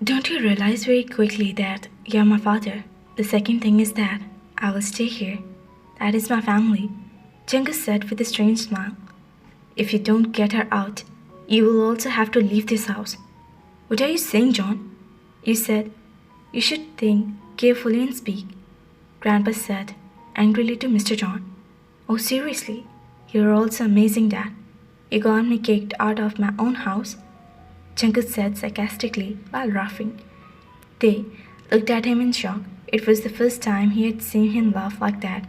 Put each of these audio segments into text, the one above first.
Don't you realize very quickly that you're my father? The second thing is that I will stay here. That is my family, Jungkook said with a strange smile. If you don't get her out, you will also have to leave this house. What are you saying, John? You said you should think carefully and speak, Grandpa said angrily to Mr. John. Oh, seriously, you're also amazing, Dad. You got me kicked out of my own house, Jungkook said sarcastically while laughing. They looked at him in shock. It was the first time he had seen him laugh like that.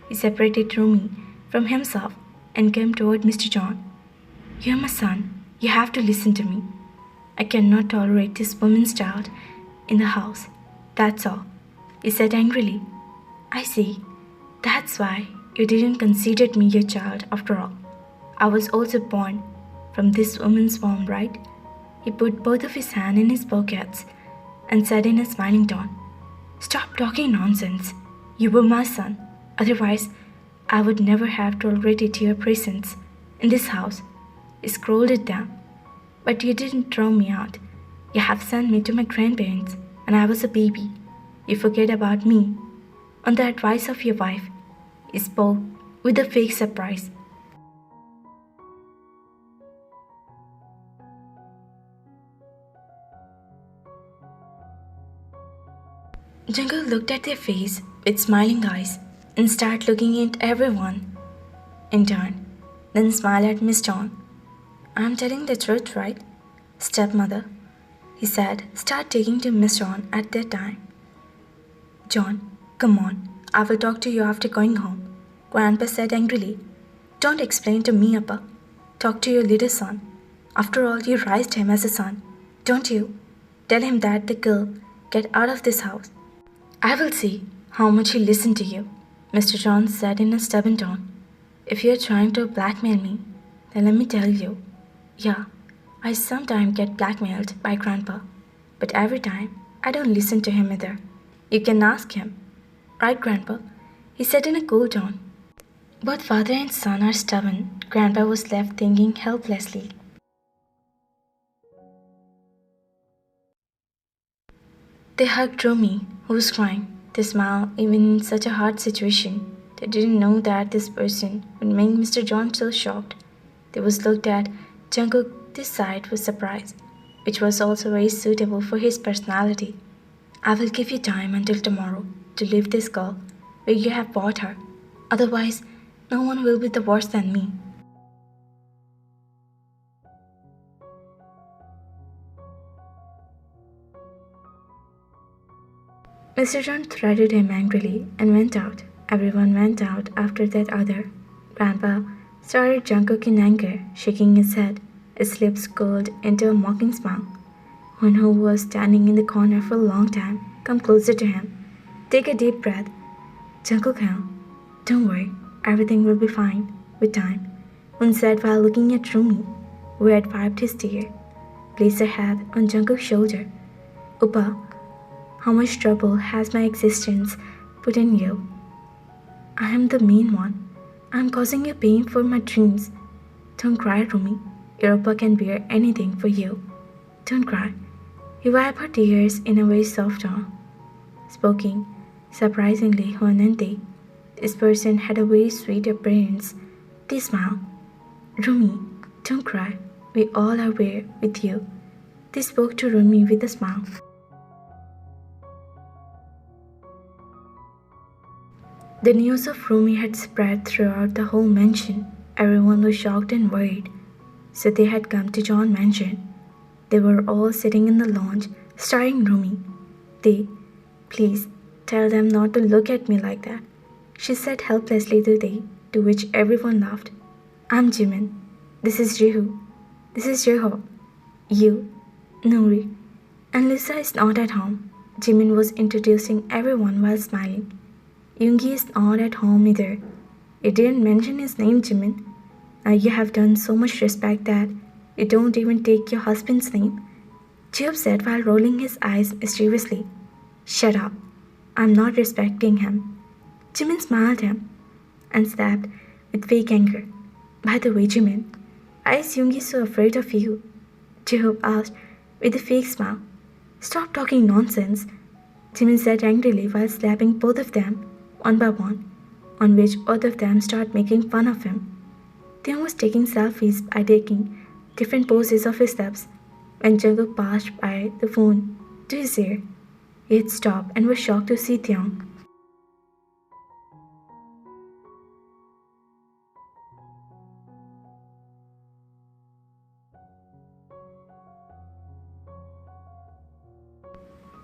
He separated Rumi from himself and came toward Mr. John. You're my son. You have to listen to me. I cannot tolerate this woman's child in the house. That's all, he said angrily. I see. That's why you didn't consider me your child after all. I was also born from this woman's womb, right? He put both of his hands in his pockets and said in a smiling tone, Stop talking nonsense. You were my son. Otherwise, I would never have tolerated your presence in this house. He scrolled it down. But you didn't throw me out. You have sent me to my grandparents when I was a baby. You forget about me. On the advice of your wife, he spoke with a fake surprise. Jungkook looked at their face with smiling eyes and started looking at everyone in turn, then smiled at Miss John. I'm telling the truth, right? Stepmother, he said, start taking to Miss John at that time. John, come on, I will talk to you after going home, Grandpa said angrily. Don't explain to me, Appa. Talk to your little son. After all, you raised him as a son, don't you? Tell him that the girl get out of this house. I will see how much he listened to you, Mr. John said in a stubborn tone. If you're trying to blackmail me, then let me tell you. Yeah, I sometimes get blackmailed by Grandpa, but every time I don't listen to him either. You can ask him. Right, Grandpa? He said in a cool tone. Both father and son are stubborn. Grandpa was left thinking helplessly. They hugged Rumi, who was crying. They smiled even in such a hard situation. They didn't know that this person would make Mr. John so shocked. They was looked at Jungkook this side with surprise, which was also very suitable for his personality. I will give you time until tomorrow to leave this girl where you have brought her. Otherwise, no one will be the worse than me. Mr. John threatened him angrily and went out. Everyone went out after that other. Grandpa started Jungkook in anger, shaking his head, his lips curled into a mocking smile. One who was standing in the corner for a long time come closer to him. Take a deep breath. Jungkook, don't worry, everything will be fine with time, One said while looking at Rumi, who had wiped his tear. Placed her head on Jungkook's shoulder. Oppa, how much trouble has my existence put in you? I am the main one. I am causing you pain for my dreams. Don't cry, Rumi. Your Oppa can bear anything for you. Don't cry. He wiped her tears in a very soft tone. Speaking surprisingly honestly, this person had a very sweet appearance. They smiled. Rumi, don't cry. We all are here with you. They spoke to Rumi with a smile. The news of Rumi had spread throughout the whole mansion. Everyone was shocked and worried. So they had come to John's mansion. They were all sitting in the lounge, staring Rumi. Please, tell them not to look at me like that, she said helplessly to which everyone laughed. I'm Jimin. This is Jihu. This is Jeho. You, Nuri. And Lisa is not at home. Jimin was introducing everyone while smiling. Yoongi is not at home either. You didn't mention his name, Jimin. Now you have done so much respect that you don't even take your husband's name, Jube said while rolling his eyes mischievously. Shut up. I'm not respecting him. Jimin smiled at him and snapped with fake anger. By the way, Jimin, why is Yoongi so afraid of you? Jube asked with a fake smile. Stop talking nonsense, Jimmy said angrily while slapping both of them, one by one, on which both of them started making fun of him. Theon was taking selfies by taking different poses of his steps when Jungkook passed by the phone to his ear. He had stopped and was shocked to see Theon.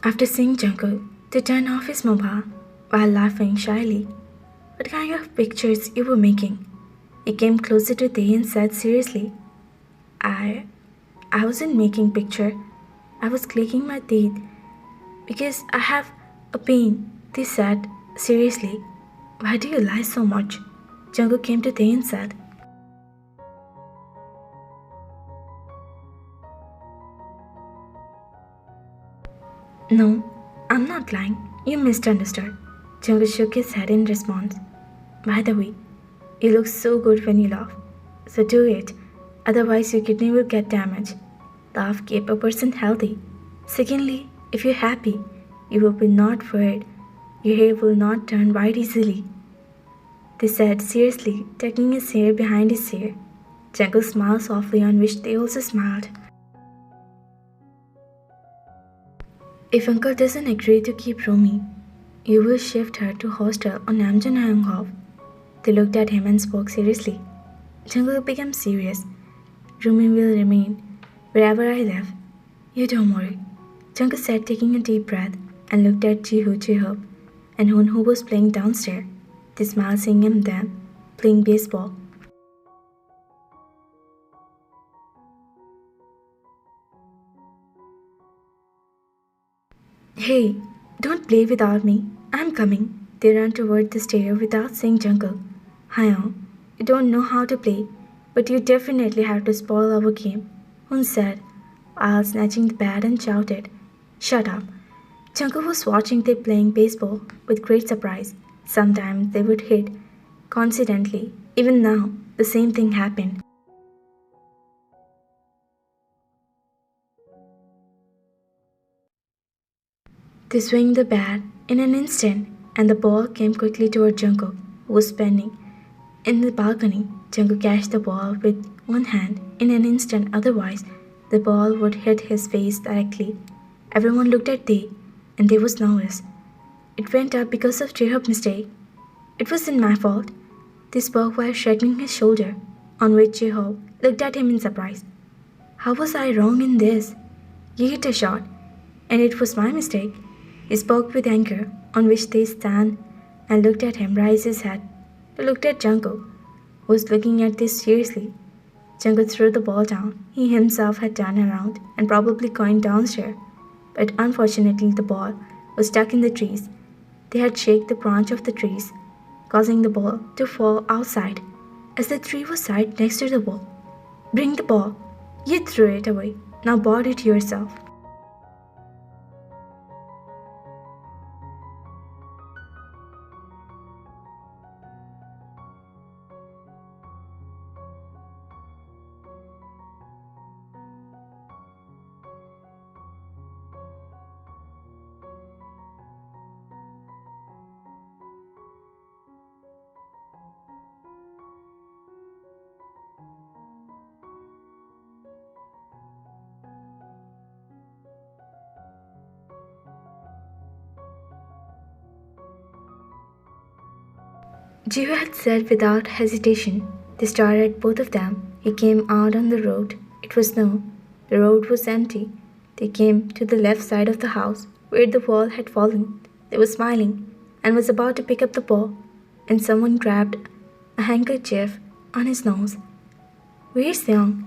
After seeing Jungkook, they turned off his mobile while laughing shyly. What kind of pictures you were making? He came closer to Tae and said seriously, I I wasn't making picture. I was clicking my teeth because I have a pain. They said seriously. Why do you lie so much? Jungkook came to Tae and said, No, I'm not lying. You misunderstood. Jungkook shook his head in response. By the way, you look so good when you laugh. So do it. Otherwise your kidney will get damaged. Laugh keep a person healthy. Secondly, if you're happy, you will be not worried. Your hair will not turn white easily. They said seriously, tucking his hair behind his ear. Jungkook smiled softly, on which they also smiled. If uncle doesn't agree to keep Rumi, you will shift her to hostel on Namjoon Hyunghof. They looked at him and spoke seriously. Jungkook became serious. Rumi will remain wherever I live. You don't worry. Jungkook said, taking a deep breath, and looked at Jihoop and Hoon, who was playing downstairs. They smiled, seeing him then playing baseball. Hey, don't play without me. I'm coming. They ran toward the stair without seeing Jungkook. Hyun, you don't know how to play, but you definitely have to spoil our game, Hoon said, while snatching the bat and shouted, Shut up. Jungkook was watching them playing baseball with great surprise. Sometimes they would hit. Coincidentally, even now, the same thing happened. They swung the bat in an instant, and the ball came quickly toward Jungkook, who was standing in the balcony. Jungkook catched the ball with one hand in an instant, otherwise, the ball would hit his face directly. Everyone looked at Tae, and Tae was nervous. It went up because of Jihoop's mistake. It wasn't my fault. They spoke while shaking his shoulder, on which Jihoop looked at him in surprise. How was I wrong in this? You hit a shot, and it was my mistake. He spoke with anger, on which they stand and looked at him raise his head. He looked at Jungkook, who was looking at this seriously. Jungkook threw the ball down. He himself had turned around and probably going downstairs, but unfortunately the ball was stuck in the trees. They had shaken the branch of the trees, causing the ball to fall outside, as the tree was right next to the wall. Bring the ball. You threw it away. Now board it yourself. Jiwoo had said without hesitation. They stared at both of them. He came out on the road. It was snow. The road was empty. They came to the left side of the house, where the wall had fallen. They were smiling, and was about to pick up the ball, and someone grabbed a handkerchief on his nose. Where's Young?